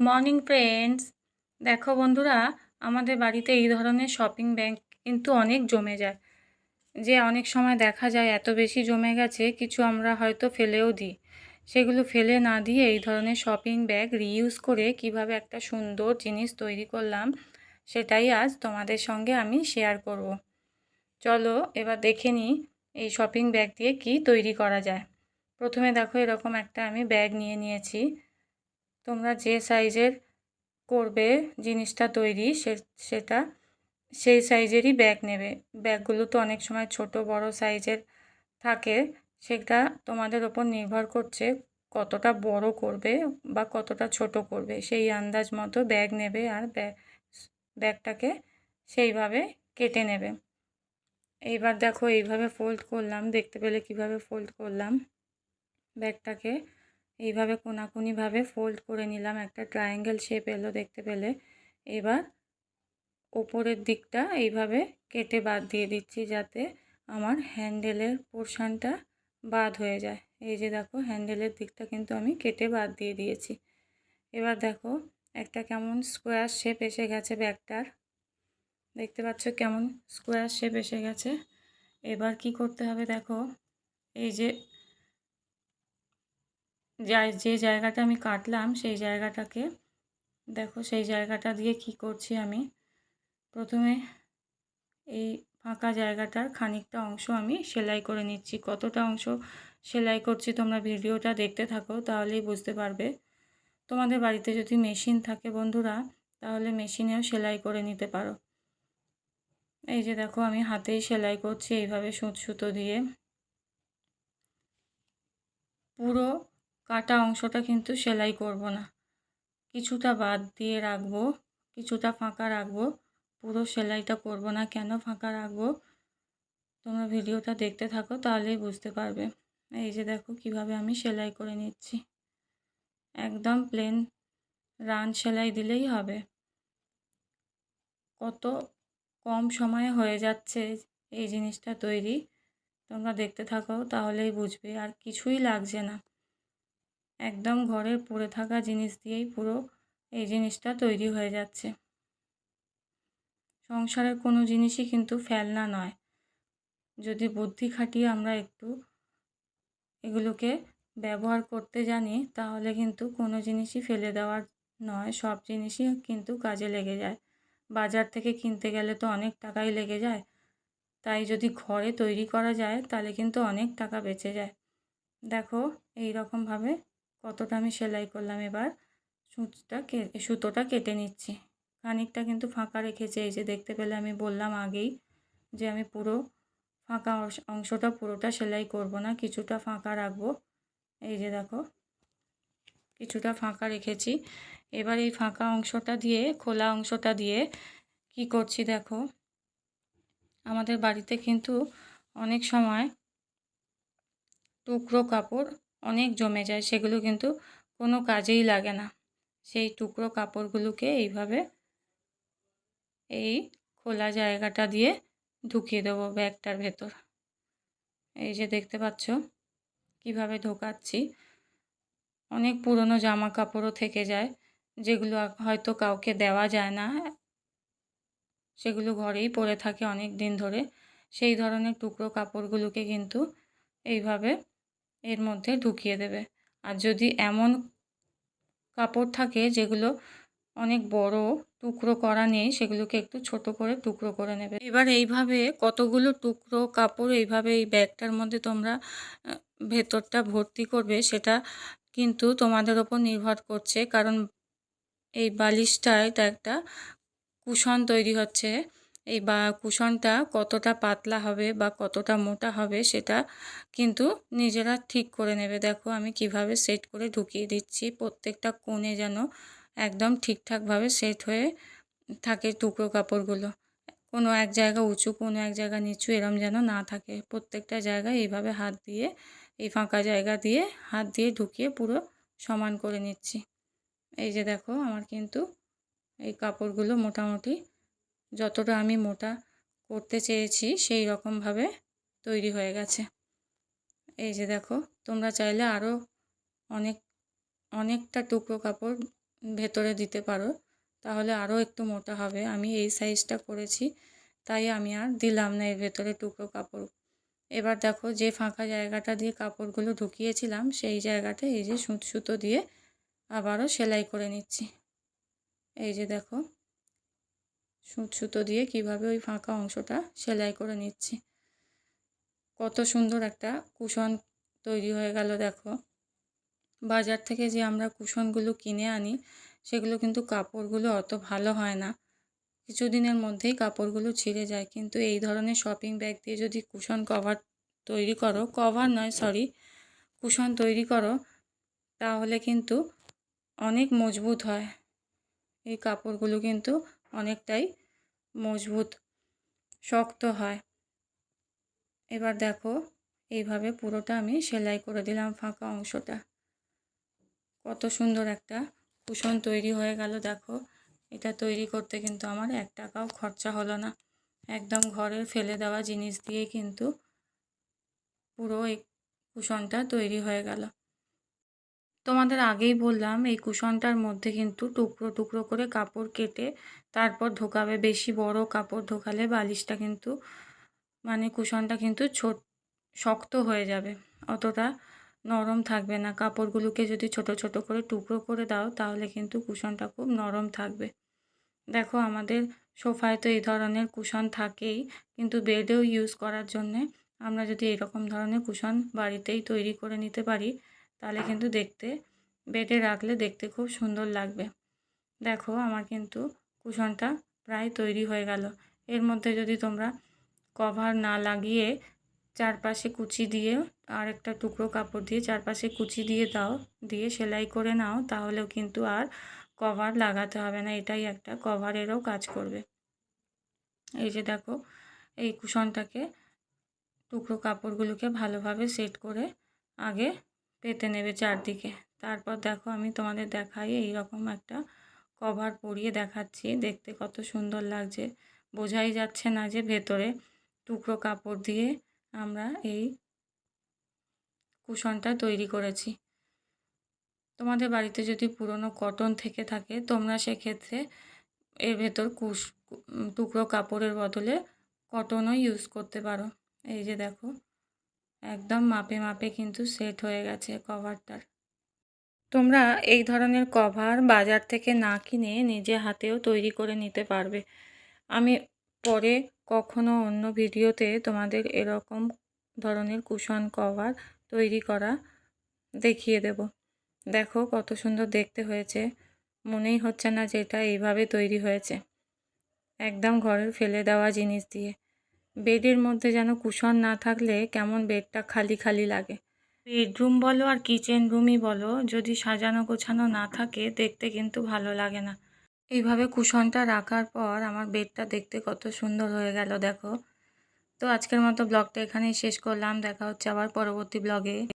Morning friends. দেখো বন্ধুরা, আমাদের বাড়িতে এই ধরনের শপিং ব্যাগ কিন্তু অনেক জমে যায়। যে অনেক সময় দেখা যায় এত বেশি জমে গেছে, কিছু আমরা হয়তো ফেলেও দিই। সেগুলো ফেলে না দিয়ে এই ধরনের শপিং ব্যাগ রিইউজ করে কিভাবে একটা সুন্দর জিনিস তৈরি করলাম, সেটাই আজ তোমাদের সঙ্গে আমি শেয়ার করব। চলো এবার দেখে নিই এই শপিং ব্যাগ দিয়ে কি তৈরি করা যায়। প্রথমে দেখো, এরকম একটা আমি ব্যাগ নিয়ে নিয়েছি। তোমরা যে সাইজের করবে জিনিসটা তৈরি, সেটা সেই সাইজেরই ব্যাগ নেবে। ব্যাগগুলো তো অনেক সময় ছোট বড় সাইজের থাকে, সেটা তোমাদের ওপর নির্ভর করছে কতটা বড় করবে বা কতটা ছোট করবে। সেই আন্দাজ মতো ব্যাগ নেবে আর ব্যাগটাকে সেইভাবে কেটে নেবে। এইবার দেখো, এইভাবে ফোল্ড করলাম, দেখতে পেলে কিভাবে ফোল্ড করলাম। ব্যাগটাকে এইভাবে কোনাকুনিভাবে ফোল্ড করে নিলাম, একটা ট্রায়াঙ্গেল শেপ এলো দেখতে পেলে। এবার ওপরের দিকটা এইভাবে কেটে বাদ দিয়ে দিচ্ছি, যাতে আমার হ্যান্ডেলের পোর্শনটা বাদ হয়ে যায়। এই যে দেখো, হ্যান্ডেলের দিকটা কিন্তু আমি কেটে বাদ দিয়ে দিয়েছি। এবার দেখো, একটা কেমন স্কোয়ার শেপ এসে গেছে ব্যাগটার। দেখতে পাচ্ছ কেমন স্কোয়ার শেপ এসে গেছে। এবার কি করতে হবে দেখো, এই যে যে জায়গাটা আমি কাটলাম সেই জায়গাটাকে দেখো, সেই জায়গাটা দিয়ে কি করছি আমি, প্রথমে এই ফাঁকা জায়গাটার খানিকটা অংশ আমি সেলাই করে নিচ্ছি। কতটা অংশ সেলাই করছি তোমরা ভিডিওটা দেখতে থাকো, তাহলেই বুঝতে পারবে। তোমাদের বাড়িতে যদি মেশিন থাকে বন্ধুরা, তাহলে মেশিনেও সেলাই করে নিতে পারো। এই যে দেখো, আমি হাতেই সেলাই করছি এইভাবে সুতো দিয়ে। পুরো কাটা অংশটা কিন্তু সেলাই করব না, কিছুটা বাদ দিয়ে রাখবো, কিছুটা ফাঁকা রাখবো। পুরো সেলাইটা করব না। কেন ফাঁকা রাখবো তোমরা ভিডিওটা দেখতে থাকো, তাহলেই বুঝতে পারবে। এই যে দেখো কিভাবে আমি সেলাই করে নিচ্ছি। একদম প্লেন রান সেলাই দিলেই হবে। কত কম সময়ে হয়ে যাচ্ছে এই জিনিসটা তৈরি, তোমরা দেখতে থাকো তাহলেই বুঝবে। আর কিছুই লাগছে না, একদম ঘরের পড়ে থাকা জিনিস দিয়েই পুরো এই জিনিসটা তৈরি হয়ে যাচ্ছে। সংসারের কোনো জিনিসই কিন্তু ফেলনা নয়। যদি বুদ্ধি খাটিয়ে আমরা একটু এগুলোকে ব্যবহার করতে জানি, তাহলে কিন্তু কোনো জিনিসই ফেলে দেওয়ার নয়, সব জিনিসই কিন্তু কাজে লেগে যায়। বাজার থেকে কিনতে গেলে তো অনেক টাকাই লেগে যায়, তাই যদি ঘরে তৈরি করা যায় তাহলে কিন্তু অনেক টাকা বেঁচে যায়। দেখো এই রকমভাবে কতটা আমি সেলাই করলাম। এবার সুতোটা কেটে নিচ্ছি। খানিকটা কিন্তু ফাঁকা রেখেছে, এই যে দেখতে পেলে। আমি বললাম আগেই যে আমি পুরো ফাঁকা অংশটা পুরোটা সেলাই করব না, কিছুটা ফাঁকা রাখবো। এই যে দেখো, কিছুটা ফাঁকা রেখেছি। এবার এই ফাঁকা অংশটা দিয়ে, খোলা অংশটা দিয়ে কি করছি দেখো, আমাদের বাড়িতে কিন্তু অনেক সময় টুকরো কাপড় অনেক জমে যায়, সেগুলো কিন্তু কোনো কাজেই লাগে না। সেই টুকরো কাপড়গুলোকে এইভাবে এই খোলা জায়গাটা দিয়ে ঢুকিয়ে দেবো ব্যাগটার ভেতর। এই যে দেখতে পাচ্ছ কিভাবে ঢোকাচ্ছি। অনেক পুরনো জামা কাপড়ও থেকে যায়, যেগুলো হয়তো কাউকে দেওয়া যায় না, সেগুলো ঘরেই পড়ে থাকে অনেক দিন ধরে। সেই ধরনের টুকরো কাপড়গুলোকে কিন্তু এইভাবে এর মধ্যে ঢুকিয়ে দেবে। আর যদি এমন কাপড় থাকে যেগুলো অনেক বড় টুকরো করা নেই, সেগুলোকে একটু ছোট করে টুকরো করে নেবে। এবার এইভাবে কতগুলো টুকরো কাপড় এইভাবে এই ব্যাগটার মধ্যে তোমরা ভেতরটা ভর্তি করবে, সেটা কিন্তু তোমাদের ওপর নির্ভর করছে। কারণ এই বালিশটায় তো একটা কুশন তৈরি হচ্ছে। এই কুশনটা কতটা পাতলা হবে বা কতটা মোটা হবে, সেটা কিন্তু নিজেরা ঠিক করে নেবে। দেখো আমি কিভাবে সেট করে ঢুকিয়ে দিচ্ছি, প্রত্যেকটা কোণে যেন একদম ঠিকঠাকভাবে সেট হয়ে থাকে টুকরো কাপড়গুলো। কোনো এক জায়গা উঁচু, কোনো এক জায়গা নিচু, এরম যেন না থাকে। প্রত্যেকটা জায়গায় এইভাবে হাত দিয়ে, এই ফাঁকা জায়গা দিয়ে হাত দিয়ে ঢুকিয়ে পুরো সমান করে নিচ্ছি। এই যে দেখো, আমার কিন্তু এই কাপড়গুলো মোটামুটি যতটা আমি মোটা করতে চেয়েছি সেই রকমভাবে তৈরি হয়ে গেছে। এই যে দেখো, তোমরা চাইলে আরও অনেকটা টুকরো কাপড় ভেতরে দিতে পারো, তাহলে আরও একটু মোটা হবে। আমি এই সাইজটা করেছি, তাই আমি আর দিলাম না এর ভেতরে টুকরো কাপড়। এবার দেখো যে ফাঁকা জায়গাটা দিয়ে কাপড়গুলো ঢুকিয়েছিলাম সেই জায়গাটা এই যে সুতো দিয়ে আবারও সেলাই করে নিচ্ছি। এই যে দেখো সুতো দিয়ে কিভাবে ওই ফাঁকা অংশটা সেলাই করে নিচ্ছি। কত সুন্দর একটা কুশন তৈরি হয়ে গেল। দেখো বাজার থেকে যে আমরা কুশনগুলো কিনে আনি সেগুলো কিন্তু কাপড়গুলো অত ভালো হয় না, কিছুদিনের মধ্যেই কাপড়গুলো ছিঁড়ে যায়। কিন্তু এই ধরনের শপিং ব্যাগ দিয়ে যদি কুশন কভার তৈরি করো, কুশন তৈরি করো, তাহলে কিন্তু অনেক মজবুত হয়। এই কাপড়গুলো কিন্তু অনেকটাই মজবুত, শক্ত হয়। এবার দেখো এইভাবে পুরোটা আমি সেলাই করে দিলাম ফাঁকা অংশটা। কত সুন্দর একটা কুশন তৈরি হয়ে গেল। দেখো এটা তৈরি করতে কিন্তু আমার 1 টাকাও খরচা হলো না, একদম ঘরের ফেলে দেওয়া জিনিস দিয়ে কিন্তু পুরো এই কুশনটা তৈরি হয়ে গেল। তোমাদের আগেই বললাম এই কুশনটার মধ্যে কিন্তু টুকরো টুকরো করে কাপড় কেটে তারপর ঢোকাবে। বেশি বড় কাপড় ঢোকালে বালিশটা কিন্তু কুশনটা কিন্তু শক্ত হয়ে যাবে, অতটা নরম থাকবে না। কাপড়গুলোকে যদি ছোট ছোট করে টুকরো করে দাও তাহলে কিন্তু কুশনটা খুব নরম থাকবে। দেখো আমাদের সোফায় তো এই ধরনের কুশন থাকেই, কিন্তু বেডেও ইউজ করার জন্যে আমরা যদি এরকম ধরনের কুশন বাড়িতেই তৈরি করে নিতে পারি তাহলে কিন্তু বেডে রাখলে দেখতে খুব সুন্দর লাগবে। দেখো আমার কিন্তু কুশনটা প্রায় তৈরি হয়ে গেল। এর মধ্যে যদি তোমরা কভার না লাগিয়ে চারপাশে কুচি দিয়ে আর একটা টুকরো কাপড় দিয়ে চারপাশে কুচি দিয়ে দাও, দিয়ে সেলাই করে নাও, তাহলেও কিন্তু আর কভার লাগাতে হবে না। এটাই একটা কভারেরও কাজ করবে। এই যে দেখো এই কুশনটাকে টুকরো কাপড়গুলোকে ভালোভাবে সেট করে আগে পেতে নেবে চারদিকে। তারপর দেখো আমি তোমাদের দেখাই এই রকম একটা কভার পরিয়ে দেখাচ্ছি। দেখতে কত সুন্দর লাগছে, বোঝাই যাচ্ছে না যে ভেতরে টুকরো কাপড় দিয়ে আমরা এই কুশনটা তৈরি করেছি। তোমাদের বাড়িতে যদি পুরনো কটন থেকে থাকে তোমরা সেক্ষেত্রে এর ভেতর টুকরো কাপড়ের বদলে কটনও ইউজ করতে পারো। এই যে দেখো একদম মাপে মাপে কিন্তু সেট হয়ে গেছে কভারটার। তোমরা এই ধরনের কভার বাজার থেকে না কিনে নিজে হাতেও তৈরি করে নিতে পারবে। আমি পরে কখনো অন্য ভিডিওতে তোমাদের এরকম ধরনের কুশন কভার তৈরি করা দেখিয়ে দেব। দেখো কত সুন্দর দেখতে হয়েছে, মনেই হচ্ছে না যে এটা এইভাবে তৈরি হয়েছে, একদম ঘরের ফেলে দেওয়া জিনিস দিয়ে। বেডের মধ্যে যেন কুশন না থাকলে কেমন বেডটা খালি খালি লাগে। বেডরুম বলো আর কিচেন রুমই বলো, যদি সাজানো গোছানো না থাকে দেখতে কিন্তু ভালো লাগে না। এইভাবে কুশনটা রাখার পর আমার বেডটা দেখতে কত সুন্দর হয়ে গেল দেখো। তো আজকের মতো ব্লগটা এখানেই শেষ করলাম, দেখা হচ্ছে আবার পরবর্তী ব্লগে।